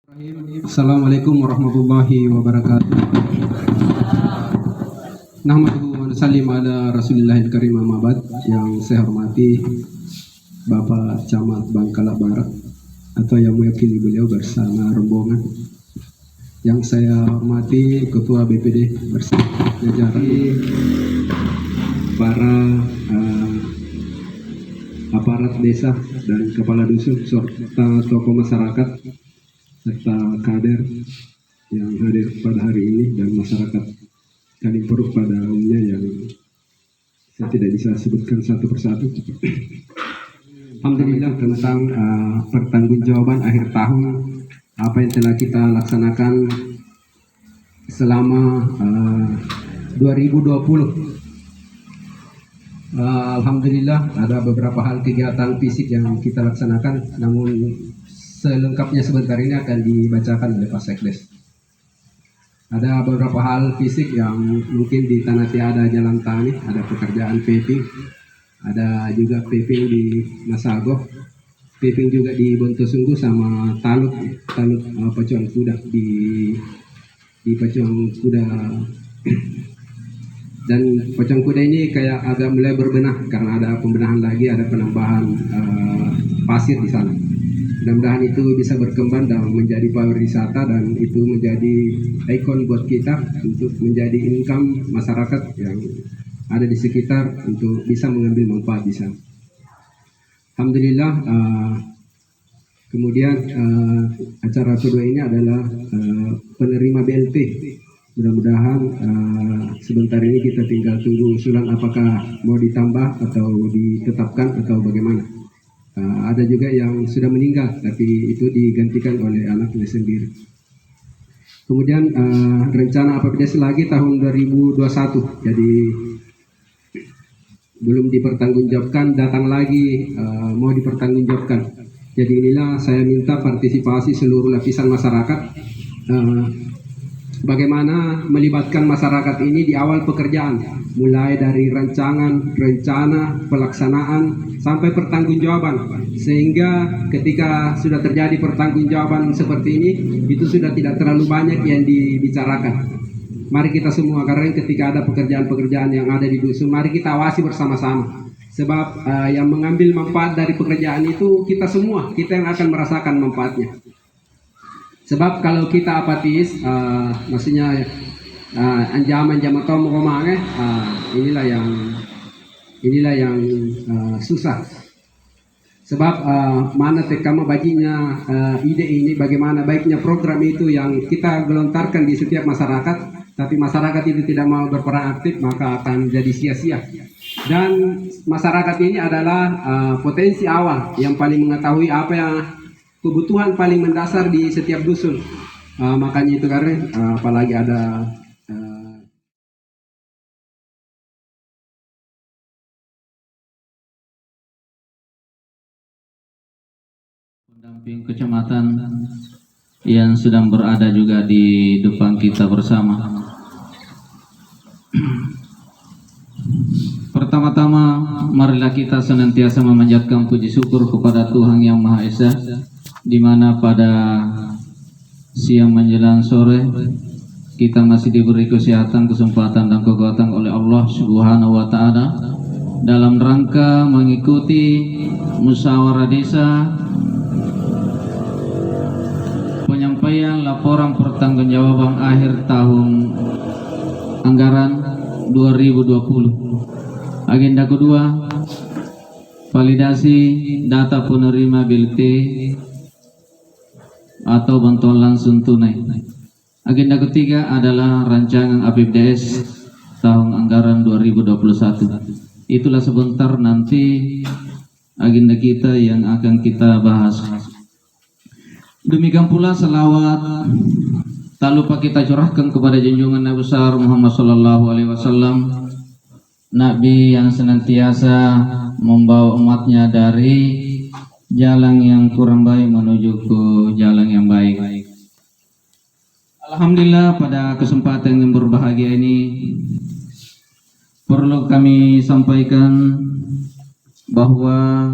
Assalamualaikum warahmatullahi wabarakatuh. Nahmaduhu wa nusallim ala Rasulillahil Karim amma ba'd. Yang saya hormati Bapak Camat Bangkala Barat atau yang mewakili beliau bersama rombongan. Yang saya hormati Ketua BPD bersama jajaran para aparat desa dan kepala dusun serta tokoh masyarakat serta kader yang hadir pada hari ini dan masyarakat Kalimpuruk pada umumnya yang saya tidak bisa sebutkan satu persatu. Alhamdulillah tentang pertanggungjawaban akhir tahun apa yang telah kita laksanakan selama 2020. Alhamdulillah ada beberapa hal kegiatan fisik yang kita laksanakan, namun selengkapnya sebentar ini akan dibacakan oleh Pak Sekdes. Ada beberapa hal fisik yang mungkin di Tanah Tiada Jalan Tani, ada pekerjaan paving, ada juga paving di Masagoh, paving juga di Bontosunggu sama taluk pacuan kuda di pacuan kuda. Dan pacuan kuda ini kayak agak mulai berbenah karena ada pembenahan lagi, ada penambahan pasir di sana. Mudah-mudahan itu bisa berkembang dan menjadi pariwisata dan itu menjadi ikon buat kita untuk menjadi income masyarakat yang ada di sekitar untuk bisa mengambil manfaat di sana. Alhamdulillah. Kemudian acara kedua ini adalah penerima BLT. Mudah-mudahan sebentar ini kita tinggal tunggu usulan apakah mau ditambah atau ditetapkan atau bagaimana. Ada juga yang sudah meninggal, tapi itu digantikan oleh anaknya sendiri. Kemudian rencana APBDes lagi tahun 2021, jadi belum dipertanggungjawabkan, datang lagi mau dipertanggungjawabkan. Jadi inilah saya minta partisipasi seluruh lapisan masyarakat. Bagaimana melibatkan masyarakat ini di awal pekerjaan, mulai dari rancangan, rencana, pelaksanaan, sampai pertanggungjawaban. Sehingga ketika sudah terjadi pertanggungjawaban seperti ini, itu sudah tidak terlalu banyak yang dibicarakan. Mari kita semua, karena ketika ada pekerjaan-pekerjaan yang ada di dusun, mari kita awasi bersama-sama. Sebab yang mengambil manfaat dari pekerjaan itu kita semua, kita yang akan merasakan manfaatnya. Sebab kalau kita apatis, maksudnya anjaman atau ngomongnya, inilah yang susah. Sebab mana tekama baginya ide ini, bagaimana baiknya program itu yang kita gelontarkan di setiap masyarakat, tapi masyarakat itu tidak mau berperan aktif, maka akan jadi sia-sia. Dan masyarakat ini adalah potensi awal yang paling mengetahui apa yang kebutuhan paling mendasar di setiap dusun. Makanya itu karena apalagi ada pendamping kecamatan yang sedang berada juga di depan kita bersama. Pertama-tama marilah kita senantiasa memanjatkan puji syukur kepada Tuhan Yang Maha Esa, di mana pada siang menjelang sore kita masih diberi kesehatan, kesempatan dan kekuatan oleh Allah Subhanahu wa taala dalam rangka mengikuti musyawarah desa penyampaian laporan pertanggungjawaban akhir tahun anggaran 2020. Agenda kedua, validasi data penerima BLT atau bantuan langsung tunai. Agenda ketiga adalah rancangan APBDes tahun anggaran 2021. Itulah sebentar nanti agenda kita yang akan kita bahas. Demikian pula selawat tak lupa kita curahkan kepada junjungan Nabi besar Muhammad sallallahu alaihi wasallam, Nabi yang senantiasa membawa umatnya dari jalan yang kurang baik menuju ke jalan yang baik. Alhamdulillah, pada kesempatan yang berbahagia ini perlu kami sampaikan bahwa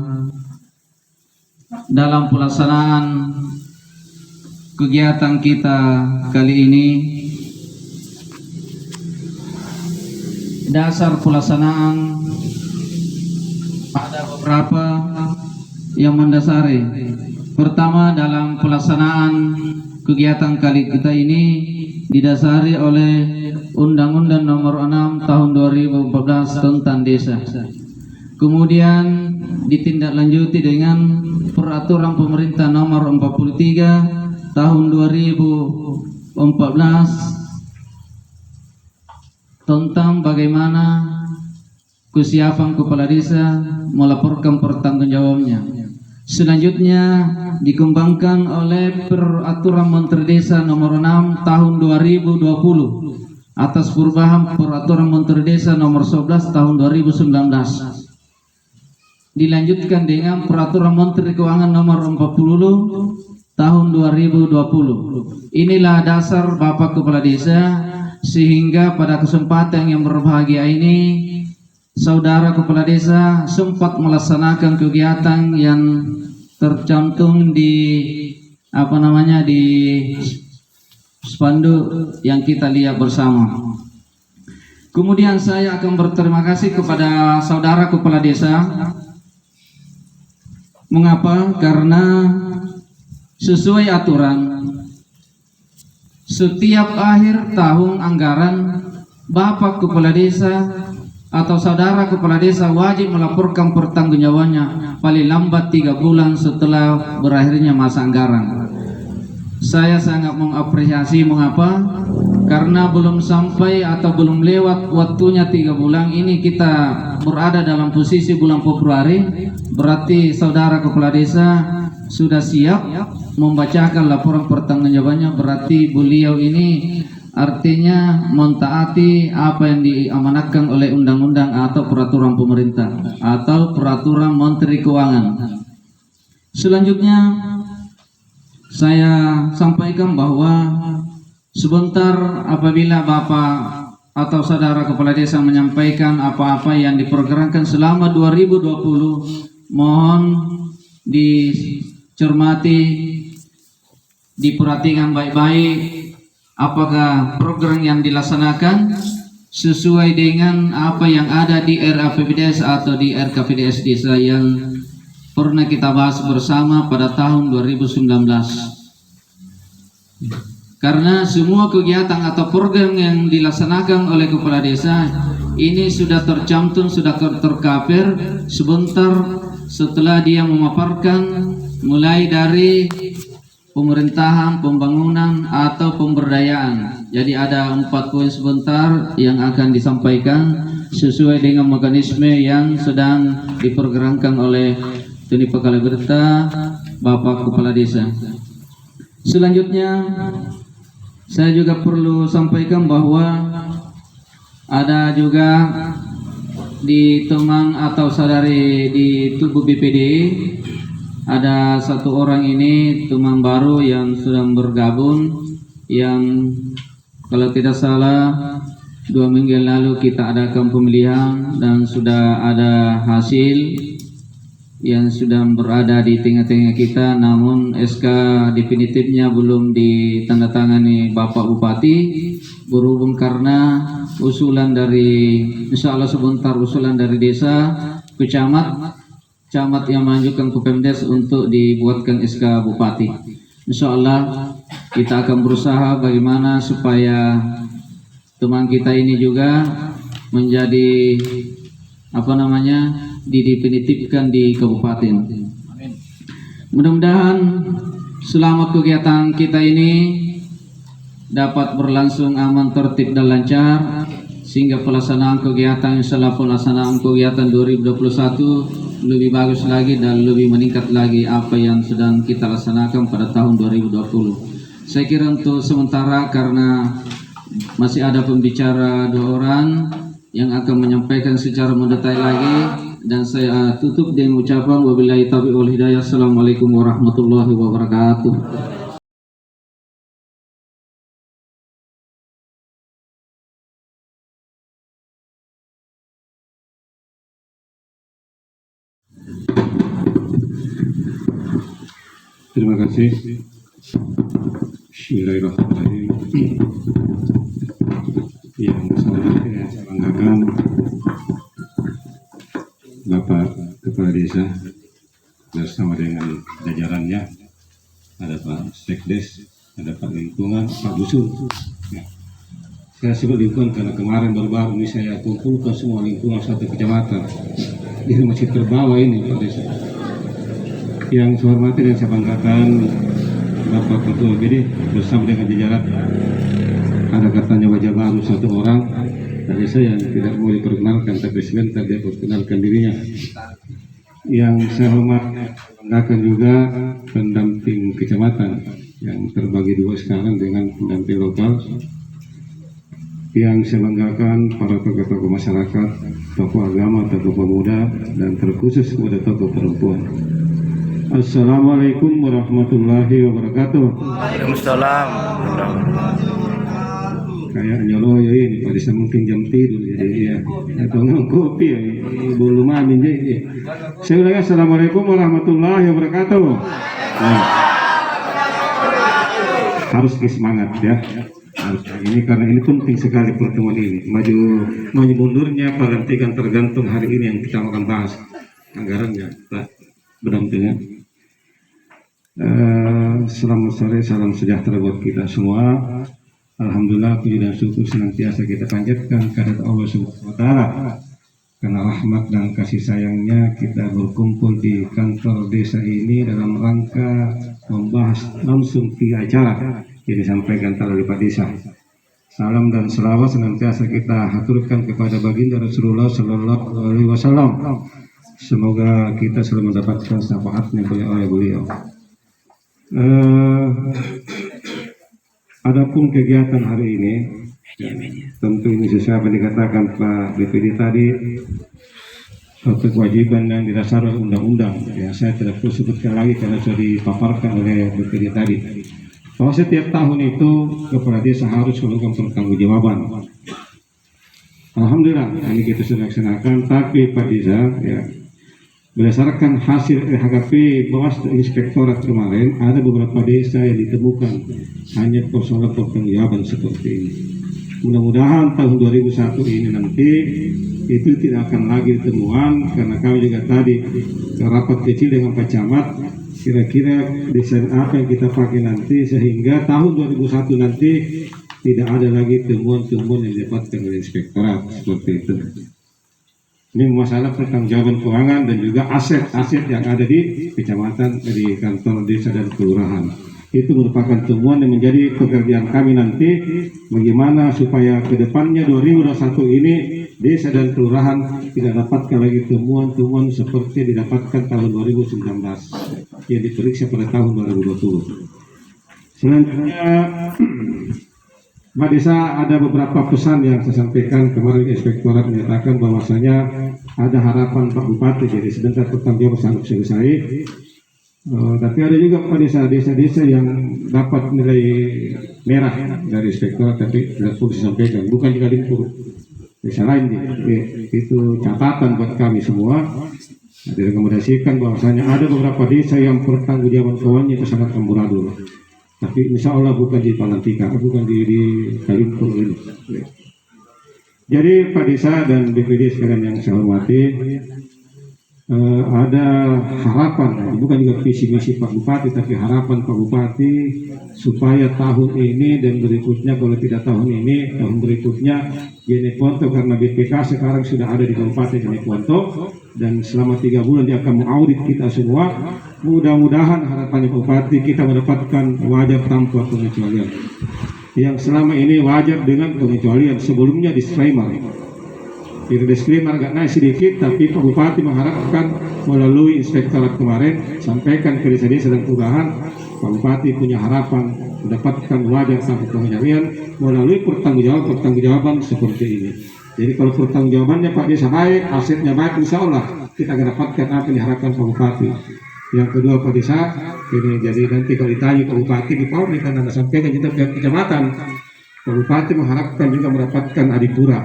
dalam pelaksanaan kegiatan kita kali ini, dasar pelaksanaan ada beberapa yang mendasari. Pertama, dalam pelaksanaan kegiatan kali kita ini didasari oleh Undang-Undang Nomor 6 Tahun 2014 tentang Desa. Kemudian ditindaklanjuti dengan Peraturan Pemerintah Nomor 43 Tahun 2014 tentang bagaimana kesiapan kepala desa melaporkan pertanggungjawabannya. Selanjutnya dikembangkan oleh Peraturan Menteri Desa Nomor 6 Tahun 2020 atas perubahan Peraturan Menteri Desa Nomor 11 Tahun 2019. Dilanjutkan dengan Peraturan Menteri Keuangan Nomor 40 Tahun 2020. Inilah dasar Bapak Kepala Desa, sehingga pada kesempatan yang berbahagia ini Saudara Kepala Desa sempat melaksanakan kegiatan yang tercantum di di spanduk yang kita lihat bersama. Kemudian saya akan berterima kasih kepada Saudara Kepala Desa. Mengapa? Karena sesuai aturan setiap akhir tahun anggaran Bapak Kepala Desa atau Saudara Kepala Desa wajib melaporkan pertanggungjawabannya paling lambat 3 bulan setelah berakhirnya masa anggaran. Saya sangat mengapresiasi. Mengapa? Karena belum sampai atau belum lewat waktunya 3 bulan ini kita berada dalam posisi bulan Februari. Berarti Saudara Kepala Desa sudah siap membacakan laporan pertanggungjawabannya. Berarti beliau ini artinya mentaati apa yang diamanatkan oleh undang-undang atau peraturan pemerintah atau peraturan Menteri Keuangan. Selanjutnya saya sampaikan bahwa sebentar apabila Bapak atau Saudara Kepala Desa menyampaikan apa-apa yang diperkirakan selama 2020, mohon dicermati, diperhatikan baik-baik apakah program yang dilaksanakan sesuai dengan apa yang ada di RAPBDes atau di RKPDS Desa yang pernah kita bahas bersama pada tahun 2019. Karena semua kegiatan atau program yang dilaksanakan oleh Kepala Desa ini sudah tercantum, sudah tercover sebentar setelah dia memaparkan mulai dari pemerintahan, pembangunan, atau pemberdayaan. Jadi ada 4 poin sebentar yang akan disampaikan sesuai dengan mekanisme yang sedang diprogramkan oleh Tuni Pekala Berta Bapak Kepala Desa. Selanjutnya saya juga perlu sampaikan bahwa ada juga di teman atau saudari di tubuh BPD ada 1 orang ini teman baru yang sedang bergabung, yang kalau tidak salah 2 minggu lalu kita adakan pemilihan dan sudah ada hasil yang sudah berada di tengah-tengah kita, namun SK definitifnya belum ditandatangani Bapak Bupati, berhubung karena usulan dari, insya Allah sebentar, usulan dari desa ke camat yang mengajukan ke Pemdes untuk dibuatkan SK Bupati. Insya Allah kita akan berusaha bagaimana supaya teman kita ini juga menjadi didefinitifkan di kabupaten. Mudah-mudahan selama kegiatan kita ini dapat berlangsung aman, tertib dan lancar, sehingga pelaksanaan kegiatan setelah pelaksanaan kegiatan 2021 lebih bagus lagi dan lebih meningkat lagi apa yang sedang kita laksanakan pada tahun 2020. Saya kira untuk sementara karena masih ada pembicara 2 orang yang akan menyampaikan secara mendetail lagi, dan saya tutup dengan ucapan wabillahi taufiq wal hidayah. Assalamualaikum warahmatullahi wabarakatuh. Terima kasih. Bismillahirrahmanirrahim. Yang selanjutnya saya banggakan Bapak Kepala Desa bersama dengan jajarannya, ada Pak Sekdes, ada Pak Lingkungan, Pak Dusun. Ya. Saya sebut lingkungan karena kemarin baru-baru ini saya kumpulkan semua lingkungan satu kecamatan. Ini masih terbawa ini Pak Desa. Yang saya hormati dan saya banggakan Bapak Ketua BD bersama dengan jajaran. Ada katanya wajah baru satu orang dari saya yang tidak mau diperkenalkan, tapi sebentar dia perkenalkan dirinya. Yang saya hormati banggakan juga pendamping kecamatan yang terbagi dua sekarang dengan pendamping lokal. Yang saya banggakan para tokoh-tokoh masyarakat, tokoh agama, tokoh pemuda, dan terkhusus kepada tokoh perempuan. Assalamualaikum warahmatullahi wabarakatuh. Waalaikumsalam. Kayak nyoloyo ini, pada saya mungkin jam tidur jadi ya, atau nggak kopi ya, belum amin jadi. Saya ulangi, assalamualaikum warahmatullahi wabarakatuh. Nah, harus semangat ya. Harus ini karena ini penting sekali pertemuan ini. Maju mundurnya pelantikan tergantung hari ini yang kita akan bahas anggarannya, Pak berdampingan. Selamat sore, salam sejahtera buat kita semua. Alhamdulillah, puji dan syukur senantiasa kita panjatkan kepada Allah Subhanahu wa Ta'ala. Karena rahmat dan kasih sayangnya kita berkumpul di kantor desa ini dalam rangka membahas langsung di acara yang disampaikan oleh Pak Desa. Salam dan selawat senantiasa kita haturkan kepada baginda Rasulullah Sallallahu Alaihi Wasallam. Semoga kita selalu mendapatkan syafaatnya oleh beliau. Adapun kegiatan hari ini, tentu ini sesuai apa yang dikatakan Pak BPD tadi, suatu kewajiban yang didasarkan undang-undang. Ya, saya tidak perlu sebutkan lagi karena sudah dipaparkan oleh BPD tadi. Bahwa setiap tahun itu kepala desa harus melakukan pertanggungjawaban. Alhamdulillah, ini kita sudah laksanakan. Tapi Pak Desa, ya, berdasarkan hasil LHKP Bawaslu Inspektorat kemarin, ada beberapa desa yang ditemukan hanya persoalan pertanggungjawaban seperti ini. Mudah-mudahan tahun 2001 ini nanti itu tidak akan lagi ditemukan, karena kami juga tadi rapat kecil dengan Pak Camat, kira-kira desain apa yang kita pakai nanti sehingga tahun 2001 nanti tidak ada lagi temuan-temuan yang didapatkan oleh Inspektorat seperti itu. Ini masalah pertanggungjawaban keuangan dan juga aset-aset yang ada di kecamatan, di kantor desa dan kelurahan. Itu merupakan temuan yang menjadi pekerjaan kami nanti, bagaimana supaya ke depannya 2021 ini desa dan kelurahan tidak dapatkan lagi temuan-temuan seperti didapatkan tahun 2019 yang diperiksa pada tahun 2020. Selanjutnya, Mbak Desa, ada beberapa pesan yang saya sampaikan kemarin. Inspektorat menyatakan bahwasanya ada harapan Pak Bupati, jadi sebentar pertanggungjawaban sanggup selesai. Tapi ada juga Pak desa-desa yang dapat nilai merah dari Inspektorat, tapi tidak perlu disampaikan, bukan juga limpur. Desa lain itu catatan buat kami semua. Direkomendasikan bahwasanya ada beberapa desa yang pertanggungjawaban keuangannya itu sangat amburadul. Tapi insya Allah bukan di Palantika, bukan di Kalimpur ini. Jadi Pak Desa dan BPD sekalian yang saya hormati, ada harapan, bukan juga visi misi Pak Bupati, tapi harapan Pak Bupati supaya tahun ini dan berikutnya, kalau tidak tahun ini, tahun berikutnya Jeneponto, karena BPK sekarang sudah ada di Kabupaten Jeneponto dan selama 3 bulan dia akan mengaudit kita semua. Mudah-mudahan harapannya Pak Bupati kita mendapatkan wajar tanpa pengecualian. Yang selama ini wajar dengan pengecualian, sebelumnya disclaimer. Jadi disclaimer agak naik sedikit, tapi Pak Bupati mengharapkan melalui Inspektorat kemarin sampaikan ke desa-desa dan kelurahan, Pak Bupati punya harapan mendapatkan wajar tanpa pengecualian melalui pertanggungjawaban seperti ini. Jadi kalau pertanggungjawabannya Pak Desa baik, asetnya baik, insya Allah kita akan dapatkan apa yang diharapkan Pak Bupati. Yang kedua Pak Desa, ini jadi nanti kalau ditanya Pak Bupati di Pauli, karena Anda sampaikan kita pihak kecamatan, Pak Bupati mengharapkan juga mendapatkan adipura.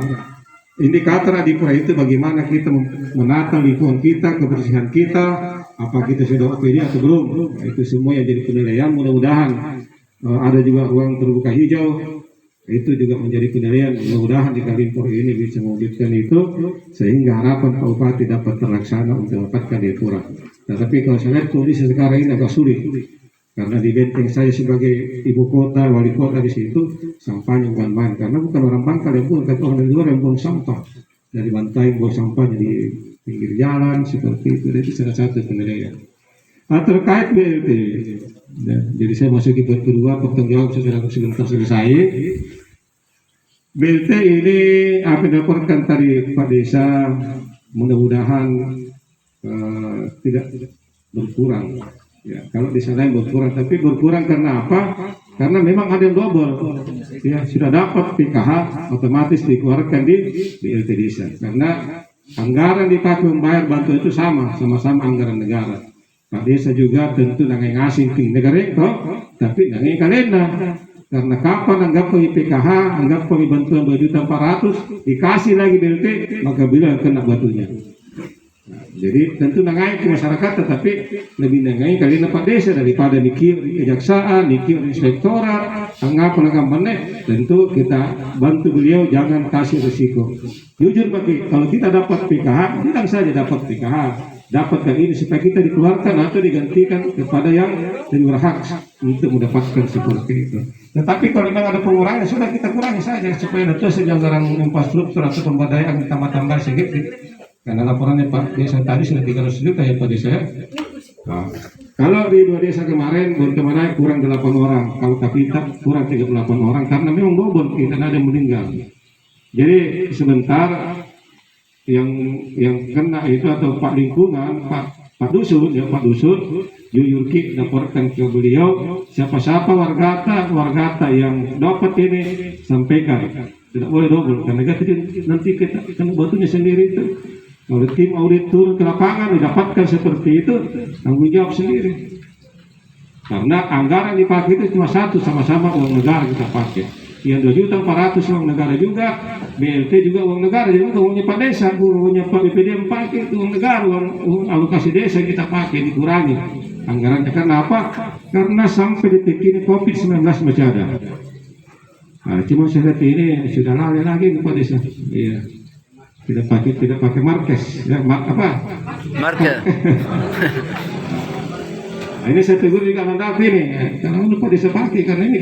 Indikator adipura itu bagaimana kita menata lingkungan kita, kebersihan kita, apa kita sudah OPD atau belum, itu semua yang jadi penilaian. Mudah-mudahan ada juga uang terbuka hijau, itu juga menjadi penilaian. Mudah-mudahan di Kalimpur ini bisa mewujudkan itu sehingga harapan Pak Bupati dapat terlaksana untuk mendapatkan Jayapura. Tetapi kalau saya lihat kondisi sekarang ini agak sulit karena di Benteng saya sebagai ibu kota, wali kota di situ sampahnya bukan main, karena bukan orang Bangka yang buang, tapi orang dari luar yang buang sampah dari Bantai, buang sampahnya di pinggir jalan seperti itu. Itu salah satu penilaian. Terkait BLT, ya, jadi saya masuk ke poin kedua, pertanggung jawab sebentar selesai. BLT ini apa yang dilaporkan tadi Pak Desa, mudah-mudahan tidak berkurang. Ya, kalau di sana berkurang, tapi berkurang karena apa? Karena memang ada yang double. Ya, sudah dapat PKH otomatis dikeluarkan di BLT desa. Karena anggaran dipakai membayar bantuan itu sama-sama anggaran negara. Pak Desa juga tentu nangai ngasih ke negara itu, tapi nangai kalenda. Karena kapan anggap kami PKH, anggap kami bantuan 2.400.000, dikasih lagi BLT, maka bila kena batunya. Nah, jadi tentu nangai ke masyarakat, tetapi lebih nangai kalenda Pak Desa daripada mikir kejaksaan, mikir inspektorat, anggap mana, tentu kita bantu beliau jangan kasih risiko. Jujur Pak, kalau kita dapat PKH, bilang saja dapat PKH. Dapatkan ini supaya kita dikeluarkan atau digantikan kepada yang lebih berhak untuk mendapatkan seperti itu. Tetapi kalau memang ada pengurangan, sudah kita kurangi saja supaya ada anggaran infrastruktur atau pemberdayaan tambah-tambah sedikit. Karena laporannya Pak Desa tadi sudah 300 juta ya Pak Desa. Nah, kalau di 2 desa kemarin Bontemanai kurang 8 orang, kalau Kapita kurang 38 orang karena memang bobot kita ada yang meninggal. Jadi sebentar yang kena itu atau Pak Lingkungan, Pak Dusun, ya Pak Dusun, Yuyurki laporkan ke beliau siapa-siapa wargata yang dapat ini sampaikan, tidak boleh double karena nanti kita kena batunya sendiri itu. Kalau tim audit turun ke lapangan didapatkan seperti itu, tanggung jawab sendiri. Karena anggaran dipakai itu cuma satu, sama-sama uang negara kita pakai. Yang 2.400.000 uang negara juga, BLT juga uang negara, jadi uangnya Pak Desa, uangnya Pak BPD pakai itu uang negara, uang alokasi desa kita pakai dikurangi anggarannya. Karena apa? Karena sampai detik ini COVID-19 masih ada. Nah, cuma saya lihat ini sudah lalai lagi Pak Desa. Iya. Tidak pakai markes, ya, apa? Market. Nah, ini saya tegur juga Anda ini, karena lupa bisa pakai karena ini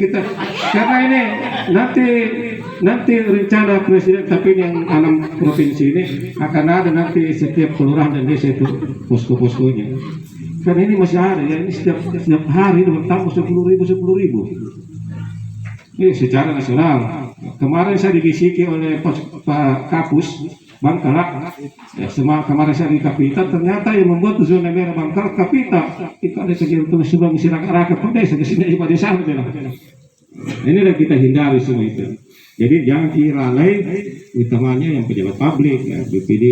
nanti rencana presiden tapi yang 6 provinsi ini akan ada nanti setiap kelurahan dan desa itu posko-poskonya. Karena ini masih ada ya, ini setiap hari bertambah 10.000. Ini secara nasional. Kemarin saya dibisiki oleh Pak Kapus Bangka, ya, kemarin saya di Kapita, ternyata yang membuat zona merah Bangka Kapita itu ada kegiatan sebuah misi rakyat Pak Desa kesini Pak Desa bilang. Inilah kita hindari semua itu. Jadi jangan dilalai, utamanya yang pejabat publik, ya, BPD,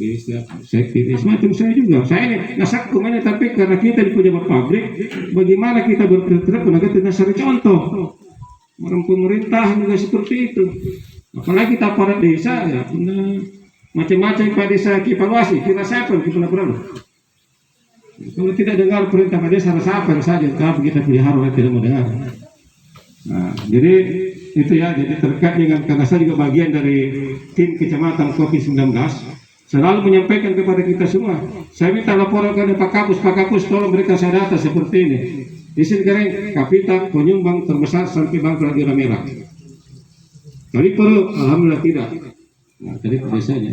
Desa, Sekti, semacam saya juga. Saya ini nasak kemana, tapi karena kita di pejabat publik, bagaimana kita bergerak kita cari contoh. Orang pemerintah juga seperti itu. Apalagi kita aparat desa, ya, macam-macam Pak Desa evaluasi, kita siapa kita pernah. Kalau tidak dengar perintah Pak Desa, apa saja, tapi kita pelihara tidak mau dengar. Nah, jadi itu ya, jadi terkait dengan karena saya juga bagian dari tim kecamatan COVID-19, selalu menyampaikan kepada kita semua. Saya minta laporan kepada Pak Kapus, tolong berikan saya data seperti ini. Di sini Kapita penyumbang terbesar sampai Bangka zona merah. Kali perlu, alhamdulillah tidak. Nah, tadi biasanya.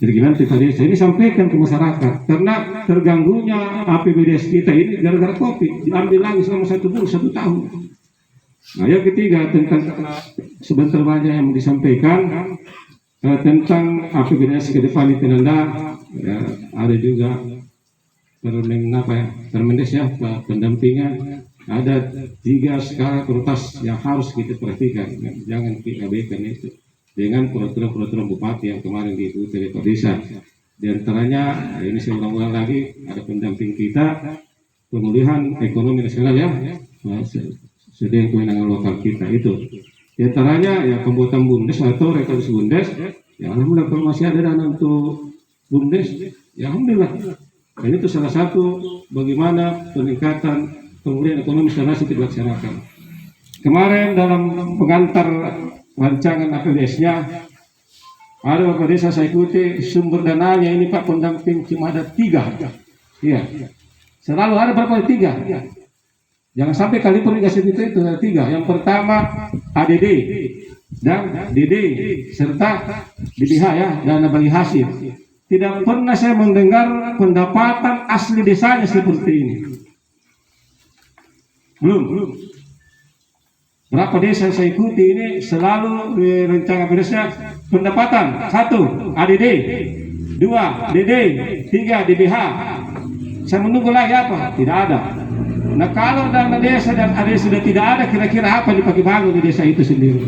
Jadi gimana Pak Desa ini sampaikan ke masyarakat karena terganggunya APBDes kita ini gara-gara COVID diambil lagi selama 1 tahun. Nah, yang ketiga tentang sebentar banyak yang disampaikan tentang APBDes ke depan itu ya, ada juga Permendes ya, pendampingan. Ada 3 skala prioritas yang harus kita perhatikan, jangan kita abaikan itu dengan peraturan bupati yang kemarin diikuti oleh Pak Desa. Di antaranya ini saya ulang-ulang lagi, ada pendamping kita pemulihan ekonomi nasional ya, sedang kewenangan lokal kita itu. Di antaranya ya pembuatan BUMDes atau rekomendasi BUMDes, ya alhamdulillah kalau masih ada dana untuk BUMDes, ya alhamdulillah. Dan itu salah satu bagaimana peningkatan pemulihan ekonomi secara nasional dilaksanakan. Kemarin dalam pengantar rancangan APBS-nya ada beberapa desa saya ikuti sumber dananya ini Pak pendamping cuma ada 3. Iya. Selalu ada berapa 3. Jangan sampai kali pun dikasih itu ada 3. Yang pertama ADD dan DD serta DBH ya, dana bagi hasil. Tidak pernah saya mendengar pendapatan asli desanya seperti ini. Belum. Berapa desa saya ikuti ini selalu di rencana pedesnya pendapatan 1 ADD, 2 DD, 3 DBH. Saya menunggu lagi apa? Tidak ada. Nah kalau dana desa dan ADD sudah tidak ada, kira-kira apa dipakai bangun di desa itu sendiri?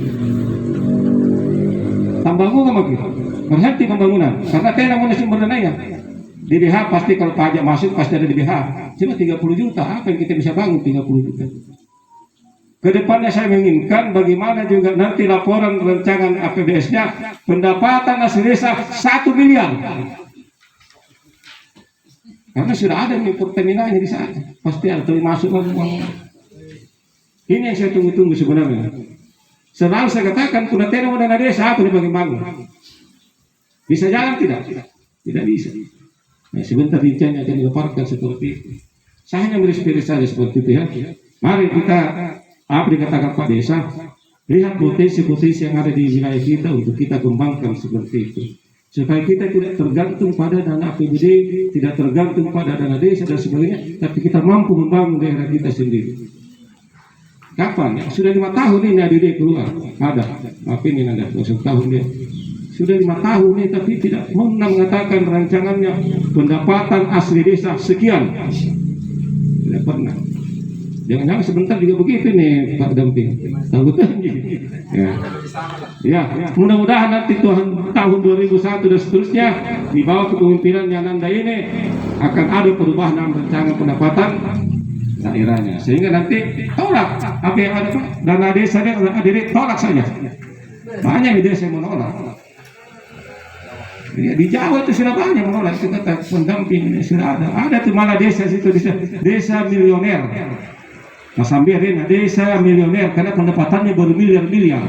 Pembangunan begitu, berhenti pembangunan karena tidak punya sumber dananya. DBH pasti kalau pajak masuk pasti ada DBH. Cuma 30 juta, apa yang kita bisa bangun 30 juta? Kedepannya saya menginginkan bagaimana juga nanti laporan rancangan APBS-nya pendapatan asli desa 1 miliar. Karena sudah ada nih Pertamina-nya di sana, pasti ada masuk uang. Ini yang saya tunggu-tunggu sebenarnya. Selalu saya katakan kuna teno dana desa aku dibagi bangun. Bisa jalan tidak? Tidak bisa. Nah, sebentar rinciannya akan dipaparkan seperti itu. Saya hanya beri saja seperti itu ya. Mari kita apa dikatakan Pak Desa, lihat potensi-potensi yang ada di wilayah kita untuk kita kembangkan seperti itu. Supaya kita tidak tergantung pada dana APBD, tidak tergantung pada dana desa dan sebagainya, tapi kita mampu membangun daerah kita sendiri. Kapan? Ya, sudah 5 tahun ini ADD keluar, ada. Apa ini ada 1 tahun dia. Sudah 5 tahun ini, tapi tidak mengatakan rancangannya pendapatan asli desa sekian. Tidak pernah. Jangan-jangan sebentar juga begitu nih Pak Damping. Tahu betul ya. Mudah-mudahan nanti tahun 2001 dan seterusnya di bawah kepemimpinan Nanda ini akan ada perubahan dalam rancangan pendapatan daerahnya. Sehingga nanti tolak apa yang ada Pak. Dana desa dan ADD tolak saja. Banyak di desa yang menolak. Ya, di Jawa itu sudah banyak menolak. Itu kata pendamping sudah ada. Ada tuh malah desa situ desa milioner. Mas Amir ini desa milioner karena pendapatannya baru miliar-miliar.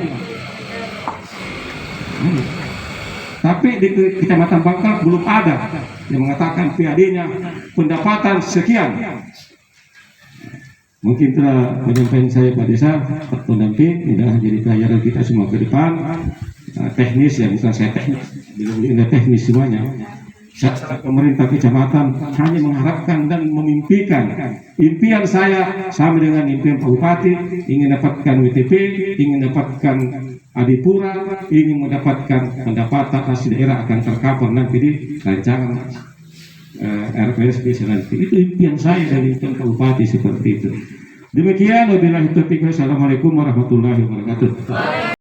Tapi di Kecamatan Bangka belum ada yang mengatakan PAD-nya pendapatan sekian. Mungkin telah penyampaian saya Pak Desa, Pak Pendamping, mudah jadi pelajaran kita semua ke depan. Teknis ya, bukan saya teknis, belum teknis semuanya. Pemerintah kecamatan hanya mengharapkan dan memimpikan. Impian saya sama dengan impian Pak Bupati, ingin dapatkan WTP, ingin dapatkan Adipura, ingin mendapatkan pendapatan asli daerah akan tercover nanti di rancangan RPSB nanti. Itu impian saya dari impian Pak Bupati seperti itu. Demikian, wabillahi taufiq. Assalamualaikum warahmatullahi wabarakatuh.